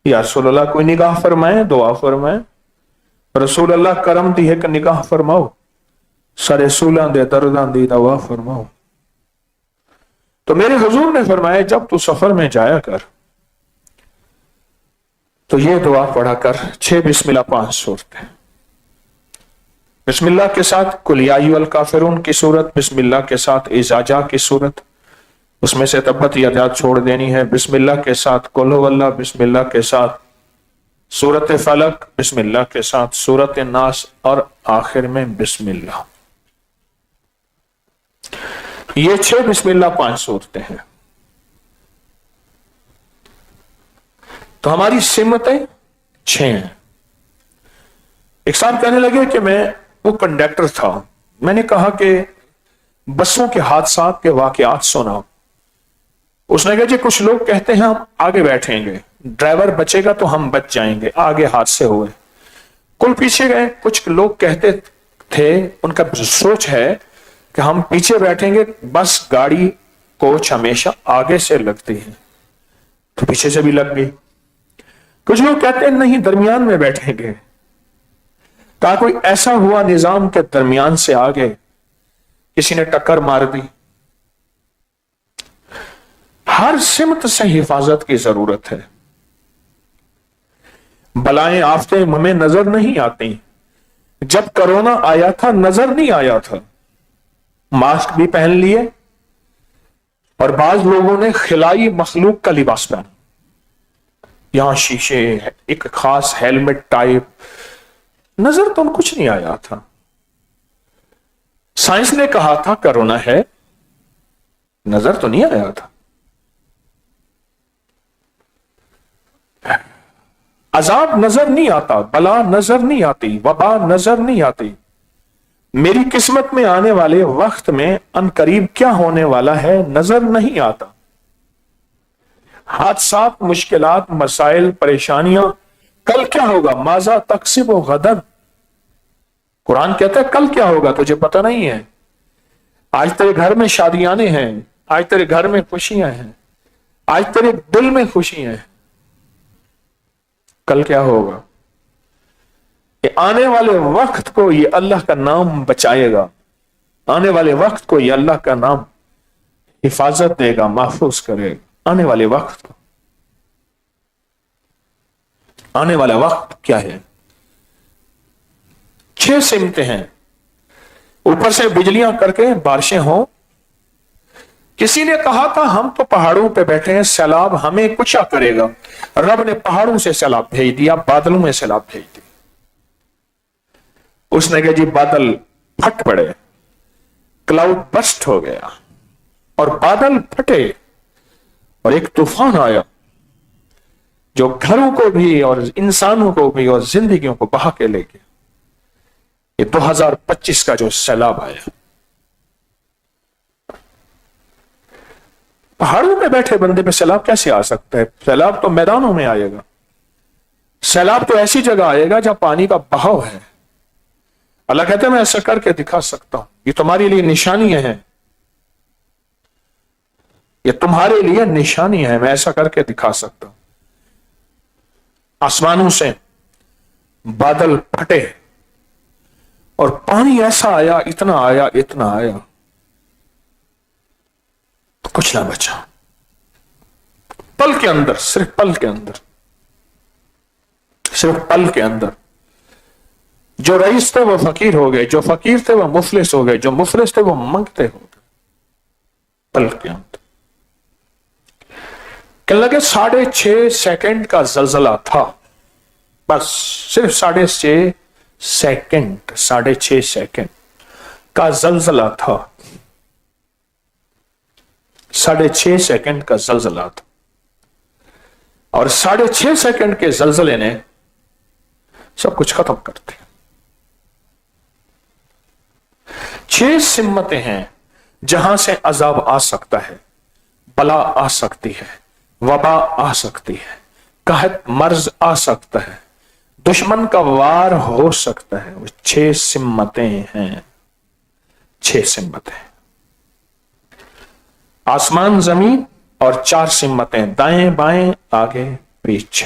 یا رسول اللہ کوئی نگاہ فرمائے, دعا فرمائے. رسول اللہ کرم دی ہے کہ نگاہ فرماؤ, سارے سولاں دے درداں دی دوا فرماؤ. تو میرے حضور نے فرمایا جب تو سفر میں جایا کر تو یہ دعا پڑھا کر, 6 بسم اللہ 5 صورتیں. بسم اللہ کے ساتھ قل یا ایھا الکافرون کی صورت, بسم اللہ کے ساتھ اذا جاء کی صورت, اس میں سے تبت یدا چھوڑ دینی ہے. بسم اللہ کے ساتھ قل ھو اللہ, بسم اللہ کے ساتھ سورت فلق, بسم اللہ کے ساتھ سورت ناس, اور آخر میں بسم اللہ. یہ 6 بسم اللہ 5 صورتیں ہیں. تو ہماری سمتیں 6 ہیں. ایک صاحب کہنے لگے کہ میں وہ کنڈکٹر تھا, میں نے کہا کہ بسوں کے حادثات کے واقعات سنا. اس نے کہا جی کچھ لوگ کہتے ہیں ہم آگے بیٹھیں گے, ڈرائیور بچے گا تو ہم بچ جائیں گے, آگے حادثے ہوئے. کل پیچھے گئے. کچھ لوگ کہتے تھے, ان کا سوچ ہے کہ ہم پیچھے بیٹھیں گے, بس گاڑی کوچ ہمیشہ آگے سے لگتی ہے, تو پیچھے سے بھی لگ گئی. کچھ لوگ کہتے ہیں نہیں درمیان میں بیٹھیں گے, کہا کوئی ایسا ہوا نظام کے درمیان سے آگے کسی نے ٹکر مار دی. ہر سمت سے حفاظت کی ضرورت ہے. بلائیں آفتیں ہمیں نظر نہیں آتی. جب کرونا آیا تھا نظر نہیں آیا تھا, ماسک بھی پہن لیے, اور بعض لوگوں نے خلائی مخلوق کا لباس پہنا, یہاں شیشے, ایک خاص ہیلمٹ ٹائپ, نظر تو کچھ نہیں آیا تھا. سائنس نے کہا تھا کرونا ہے, نظر تو نہیں آیا تھا. عذاب نظر نہیں آتا, بلا نظر نہیں آتی, وبا نظر نہیں آتی. میری قسمت میں آنے والے وقت میں ان قریب کیا ہونے والا ہے نظر نہیں آتا. حادثات, مشکلات, مسائل, پریشانیاں, کل کیا ہوگا, ماذا تکسب غدن. قرآن کہتا ہے کل کیا ہوگا تجھے پتہ نہیں ہے. آج تیرے گھر میں شادیاں ہیں, آج تیرے گھر میں خوشیاں ہیں, آج تیرے دل میں خوشیاں ہیں, کل کیا ہوگا. کہ آنے والے وقت کو یہ اللہ کا نام بچائے گا, آنے والے وقت کو یہ اللہ کا نام حفاظت دے گا, محفوظ کرے گا. آنے والے وقت کو, آنے والا وقت کیا ہے. 6 سمتیں ہیں. اوپر سے بجلیاں کر کے بارشیں ہوں. کسی نے کہا تھا ہم تو پہاڑوں پہ بیٹھے ہیں, سیلاب ہمیں کچھ کرے گا. رب نے پہاڑوں سے سیلاب بھیج دیا, بادلوں میں سیلاب بھیج دیا. اس نے کہا جی بادل پھٹ پڑے, کلاؤڈ بسٹ ہو گیا, اور بادل پھٹے, اور ایک طوفان آیا جو گھروں کو بھی اور انسانوں کو بھی اور زندگیوں کو بہا کے لے گیا. یہ 2025 کا جو سیلاب آیا, پہاڑوں میں بیٹھے بندے پہ سیلاب کیسے آ سکتا ہے. سیلاب تو میدانوں میں آئے گا. سیلاب تو ایسی جگہ آئے گا جہاں پانی کا بہاؤ ہے. اللہ کہتا ہے میں ایسا کر کے دکھا سکتا ہوں, یہ تمہارے لیے نشانی ہے, یہ تمہارے لیے نشانی ہے, میں ایسا کر کے دکھا سکتا ہوں. آسمانوں سے بادل پھٹے اور پانی ایسا آیا, اتنا آیا, اتنا آیا, کچھ نہ بچا. پل کے اندر, صرف پل کے اندر, صرف پل کے اندر جو رئیس تھے وہ فقیر ہو گئے, جو فقیر تھے وہ مفلس ہو گئے, جو مفلس تھے وہ منگتے ہو گئے. پل کے اندر کہ لگے 6.5 سیکنڈ کا زلزلہ تھا, بس صرف 6.5 سیکنڈ, 6.5 سیکنڈ کا زلزلہ تھا. 6.5 سیکنڈ کا زلزلہ تھا, اور 6.5 سیکنڈ کے زلزلے نے سب کچھ ختم کر دیا. 6 سمتیں ہیں جہاں سے عذاب آ سکتا ہے, بلا آ سکتی ہے, وبا آ سکتی ہے, قحط مرض آ سکتا ہے, دشمن کا وار ہو سکتا ہے. وہ 6 سمتیں ہیں. 6 سمتیں, آسمان زمین اور 4 سمتیں, دائیں بائیں آگے پیچھے.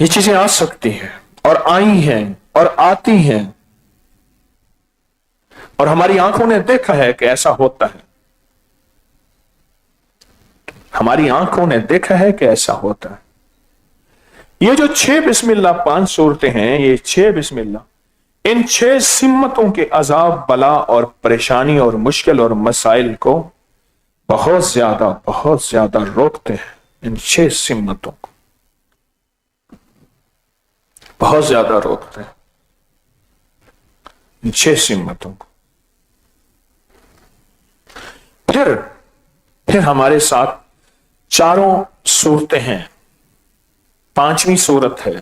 یہ چیزیں آ سکتی ہیں اور آئی ہیں اور آتی ہیں، اور ہماری آنکھوں نے دیکھا ہے کہ ایسا ہوتا ہے، ہماری آنکھوں نے دیکھا ہے کہ ایسا ہوتا ہے۔ یہ جو 6 بسم اللہ 5 صورتیں ہیں، یہ 6 بسم اللہ ان 6 سمتوں کے عذاب، بلا اور پریشانی اور مشکل اور مسائل کو بہت زیادہ روکتے ہیں۔ ان 6 سمتوں کو بہت زیادہ روکتے ہیں، ان 6 سمتوں کو۔ پھر ہمارے ساتھ چاروں صورتیں ہیں، 5ویں صورت ہے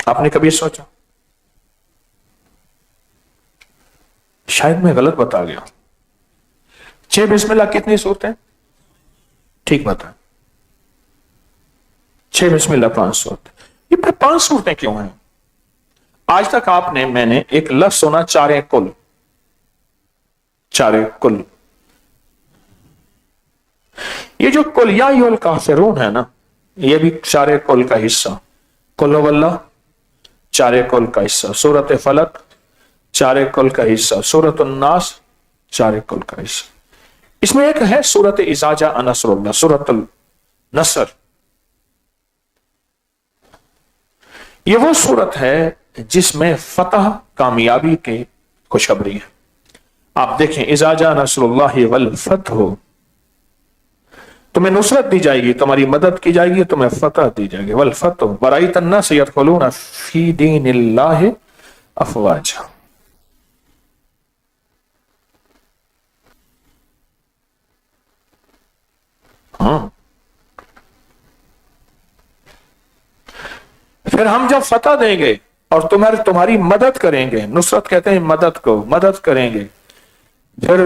آپ نے کبھی سوچا؟ شاید میں غلط بتا گیا۔ 6 بسم اللہ کتنی صورتیں؟ ٹھیک بتا، 6 بسم اللہ 5 صورتیں۔ یہ 5 صورتیں کیوں ہیں؟ آج تک میں نے ایک لفظ سنا، چارے کل۔ یہ جو کل یا الکافرون ہے نا، یہ بھی چارے کل کا حصہ۔ قل هو اللہ چارے کل کا حصہ، سورۃ فلق چارے کل کا حصہ، سورۃ الناس چارے کل کا حصہ۔ اس میں ایک ہے سورۃ اذا جاء نصر اللہ، سورۃ النصر۔ یہ وہ سورت ہے جس میں فتح، کامیابی کی خوشخبری ہے۔ آپ دیکھیں، اذا جاء نصر اللہ والفتح، تمہیں نصرت دی جائے گی، تمہاری مدد کی جائے گی، تمہیں فتح دی جائے گی، والفتح ورأیت الناس يدخلون فی دین اللہ افواجا۔ پھر ہم جب فتح دیں گے اور تمہاری مدد کریں گے، نصرت کہتے ہیں مدد کو، مدد کریں گے، پھر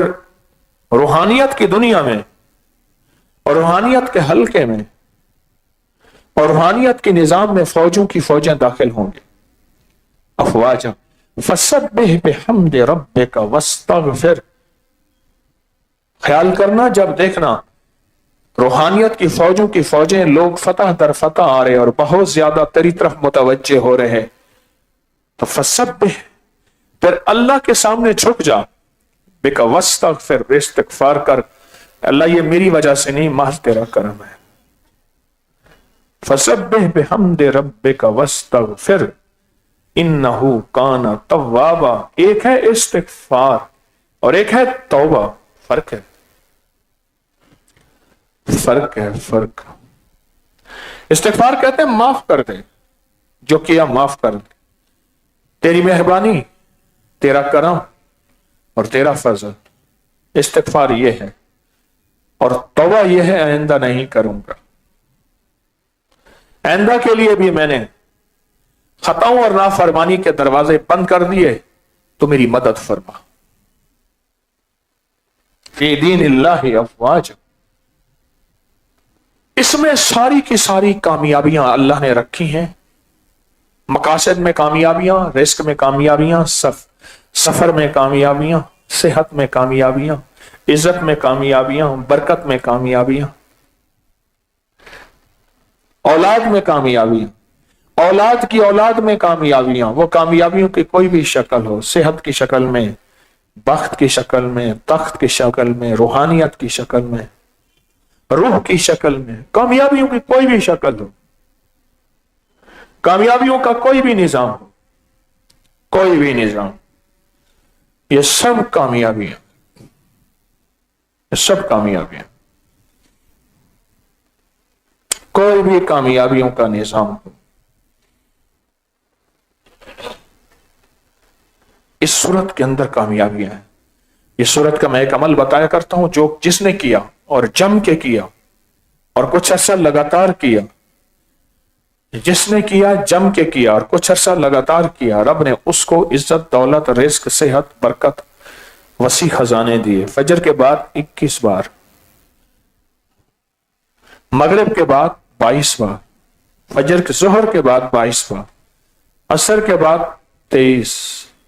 روحانیت کی دنیا میں اور روحانیت کے حلقے میں اور روحانیت کے نظام میں فوجوں کی فوجیں داخل ہوں گے، افواجا۔ فسبح بحمد ربک واستغفر، خیال کرنا جب دیکھنا روحانیت کی فوجوں کی فوجیں، لوگ فتح در فتح آ رہے اور بہت زیادہ تیری طرف متوجہ ہو رہے ہیں، تو فسبح، پھر اللہ کے سامنے جھک جا، بک واستغفر، استغفار کر، اللہ یہ میری وجہ سے نہیں، محض تیرا کرم ہے۔ فسبح بحمد ربک واستغفر انہ کان توابا۔ ایک ہے استغفار اور ایک ہے توبہ، فرق ہے، فرق۔ استغفار کہتے ہیں معاف کر دے، جو کیا معاف کر دے، تیری مہربانی، تیرا کرم اور تیرا فضل، استغفار یہ ہے۔ اور توبہ یہ ہے آئندہ نہیں کروں گا، آئندہ کے لیے بھی میں نے خطاؤں اور نافرمانی کے دروازے بند کر دیے، تو میری مدد فرما۔ فی دین اللہ افواج، اس میں ساری کی ساری کامیابیاں اللہ نے رکھی ہیں، مقاصد میں کامیابیاں، رزق میں کامیابیاں، سفر میں کامیابیاں، صحت میں کامیابیاں، عزت میں کامیابیاں، برکت میں کامیابیاں، اولاد میں کامیابیاں، اولاد کی اولاد میں کامیابیاں، وہ کامیابیوں کی کوئی بھی شکل ہو، صحت کی شکل میں، بخت کی شکل میں، تخت کی شکل میں، روحانیت کی شکل میں، روح کی شکل میں، کامیابیوں کی کوئی بھی شکل ہو، کامیابیوں کا کوئی بھی نظام ہو، کوئی بھی نظام، یہ سب کامیابیاں، یہ سب کامیابیاں، کوئی بھی کامیابیوں کا نظام ہو، اس صورت کے اندر کامیابیاں ہیں۔ یہ صورت کا میں ایک عمل بتایا کرتا ہوں، جو جس نے کیا اور جم کے کیا اور کچھ عرصہ لگاتار کیا، جس نے کیا جم کے کیا اور کچھ عرصہ لگاتار کیا، رب نے اس کو عزت، دولت، رزق، صحت، برکت، وسیع خزانے دیے۔ فجر کے بعد 21 بار، مغرب کے بعد 22 بار، فجر کے ظہر کے بعد 22 بار، عصر کے بعد 23,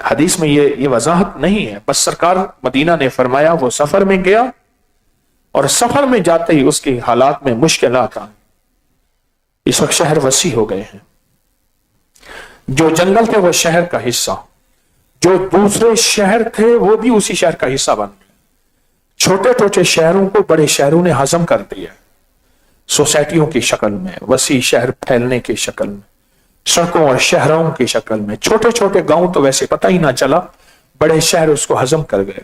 حدیث میں یہ وضاحت نہیں ہے، بس سرکار مدینہ نے فرمایا وہ سفر میں گیا اور سفر میں جاتے ہی اس کی حالات میں مشکلات آئیں۔ اس وقت شہر وسیع ہو گئے ہیں، جو جنگل تھے وہ شہر کا حصہ، جو دوسرے شہر تھے وہ بھی اسی شہر کا حصہ بن گئے، چھوٹے چھوٹے شہروں کو بڑے شہروں نے ہضم کر دیا، سوسائٹیوں کی شکل میں، وسیع شہر پھیلنے کی شکل میں، سڑکوں اور شہروں کی شکل میں، چھوٹے چھوٹے گاؤں تو ویسے پتہ ہی نہ چلا، بڑے شہر اس کو ہضم کر گئے،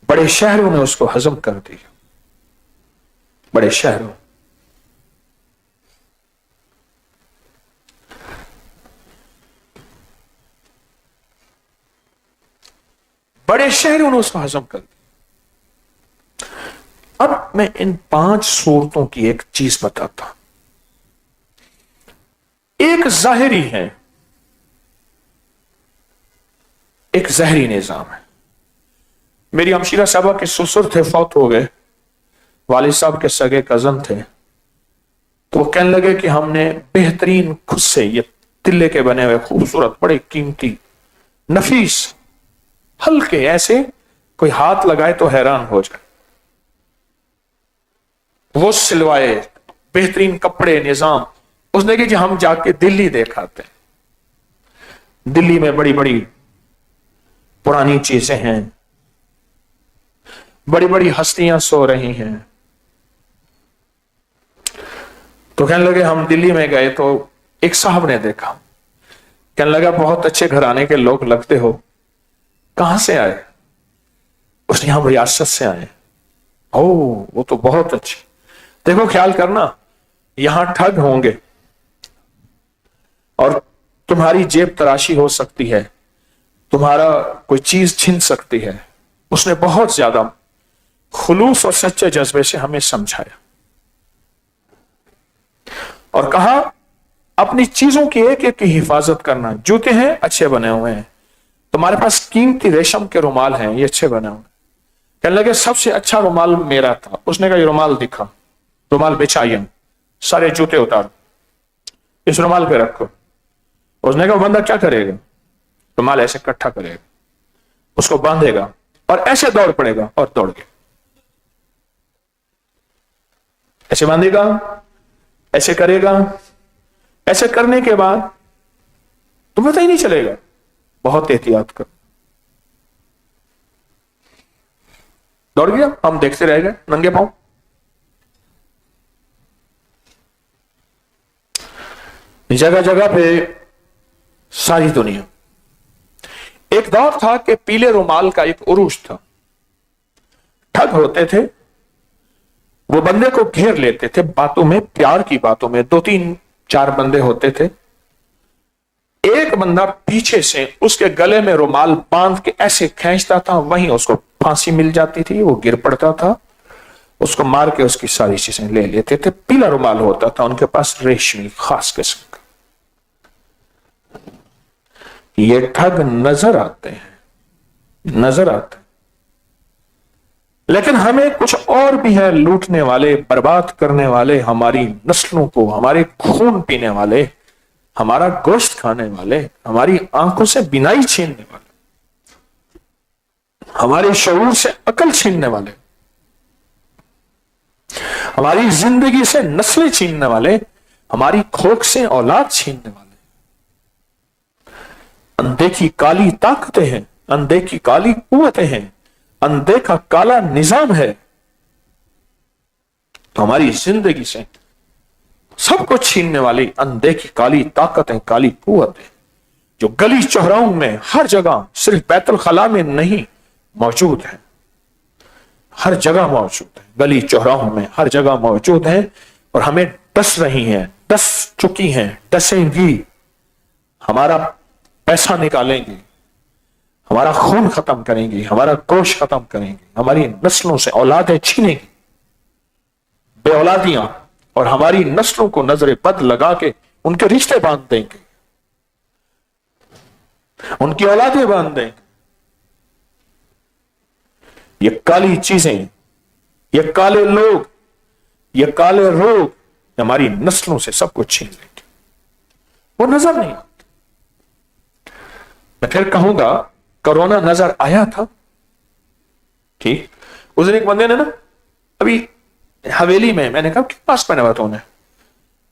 بڑے شہروں نے اس کو ہضم کر دیا، بڑے شہروں۔ بڑے شہروں نے اس کو ہضم کر دیا۔ اب میں ان 5 صورتوں کی ایک چیز بتاتا ہوں۔ ایک ظاہری ہے، ایک ظاہری نظام ہے۔ میری ہمشیرہ صاحبہ کے سسر تھے، فوت ہو گئے، والد صاحب کے سگے کزن تھے، تو وہ کہنے لگے کہ ہم نے بہترین خود سے یہ تلے کے بنے ہوئے خوبصورت بڑے قیمتی نفیس ہلکے ایسے کوئی ہاتھ لگائے تو حیران ہو جائے، وہ سلوائے، بہترین کپڑے، نظام۔ اس نے کہ ہم جا کے دلی دیکھاتے ہیں، دلی میں بڑی بڑی پرانی چیزیں ہیں، بڑی بڑی ہستیاں سو رہی ہیں۔ تو کہنے لگے ہم دلی میں گئے تو ایک صاحب نے دیکھا، کہنے لگا بہت اچھے گھرانے کے لوگ لگتے ہو، کہاں سے آئے؟ اس نے ہم ریاست سے آئے۔ وہ تو بہت اچھے، دیکھو خیال کرنا یہاں ٹھگ ہوں گے اور تمہاری جیب تراشی ہو سکتی ہے، تمہارا کوئی چیز چھن سکتی ہے۔ اس نے بہت زیادہ خلوص اور سچے جذبے سے ہمیں سمجھایا اور کہا اپنی چیزوں کی ایک ایک کی حفاظت کرنا۔ جوتے ہیں اچھے بنے ہوئے ہیں، تمہارے پاس قیمتی ریشم کے رومال ہیں، یہ اچھے بنے ہوئے۔ کہنے لگے سب سے اچھا رومال میرا تھا۔ اس نے کہا یہ رومال دکھا، رومال بچھائیے، سارے جوتے اتارو، اس رومال پہ رکھو۔ اس نے کہا بندہ کیا کرے گا؟ رومال ایسے اکٹھا کرے گا، اس کو باندھے گا اور ایسے دوڑ پڑے گا، اور دوڑ گیا، ایسے باندھے گا، ایسے کرے گا، ایسے کرنے کے بعد تمہیں پتہ ہی نہیں چلے گا۔ بہت احتیاط کر، دوڑ گیا، ہم دیکھتے رہ گئے ننگے پاؤں۔ جگہ جگہ پہ ساری دنیا، ایک دور تھا کہ پیلے رومال کا ایک عروج تھا، ٹھگ ہوتے تھے، وہ بندے کو گھیر لیتے تھے باتوں میں، پیار کی باتوں میں، 2-3-4 بندے ہوتے تھے، ایک بندہ پیچھے سے اس کے گلے میں رومال باندھ کے ایسے کھینچتا تھا، وہیں اس کو پھانسی مل جاتی تھی، وہ گر پڑتا تھا، اس کو مار کے اس کی ساری چیزیں لے لیتے تھے۔ پیلا رومال ہوتا تھا ان کے پاس، ریشمی خاص قسم کا۔ یہ ٹھگ نظر آتے ہیں، نظر آتے ہیں، لیکن ہمیں کچھ اور بھی ہے، لوٹنے والے، برباد کرنے والے، ہماری نسلوں کو، ہمارے خون پینے والے، ہمارا گوشت کھانے والے، ہماری آنکھوں سے بینائی چھیننے والے، ہمارے شعور سے عقل چھیننے والے، ہماری زندگی سے نسلیں چھیننے والے، ہماری کھوک سے اولاد چھیننے والے۔ اندیکھی کالی طاقتیں ہیں، اندیکھی کالی قوتیں ہیں، اندیکھا کالا نظام ہے، تو ہماری زندگی سے سب کو چھیننے والی اندیکھی کالی طاقتیں، کالی قوتیں، جو گلی چوراہوں میں ہر جگہ، صرف بیت الخلاء میں نہیں، موجود ہیں، ہر جگہ موجود ہیں، گلی چوراہوں میں ہر جگہ موجود ہیں، اور ہمیں ڈس رہی ہیں، ڈس چکی ہیں، ڈسیں گی، ہمارا پیسہ نکالیں گی، ہمارا خون ختم کریں گی، ہمارا گوشت ختم کریں گی، ہماری نسلوں سے اولادیں چھینیں گی، بے اولادیاں، اور ہماری نسلوں کو نظر بد لگا کے ان کے رشتے باندھ دیں گے، ان کی اولادیں باندھ دیں گے۔ یہ کالی چیزیں، یہ کالے لوگ، یہ کالے روگ ہماری نسلوں سے سب کچھ چھین لیں گے، وہ نظر نہیں آتے۔ میں پھر کہوں گا کرونا نظر آیا تھا. ٹھیک. اس دن ایک بندے نے نا ابھی حویلی میں نے کہا کہ پاس پہنا ہوا تو نے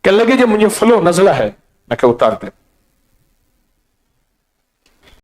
کہنے لگے جب مجھے فلو نزلہ ہے. میں کہ اتار دے.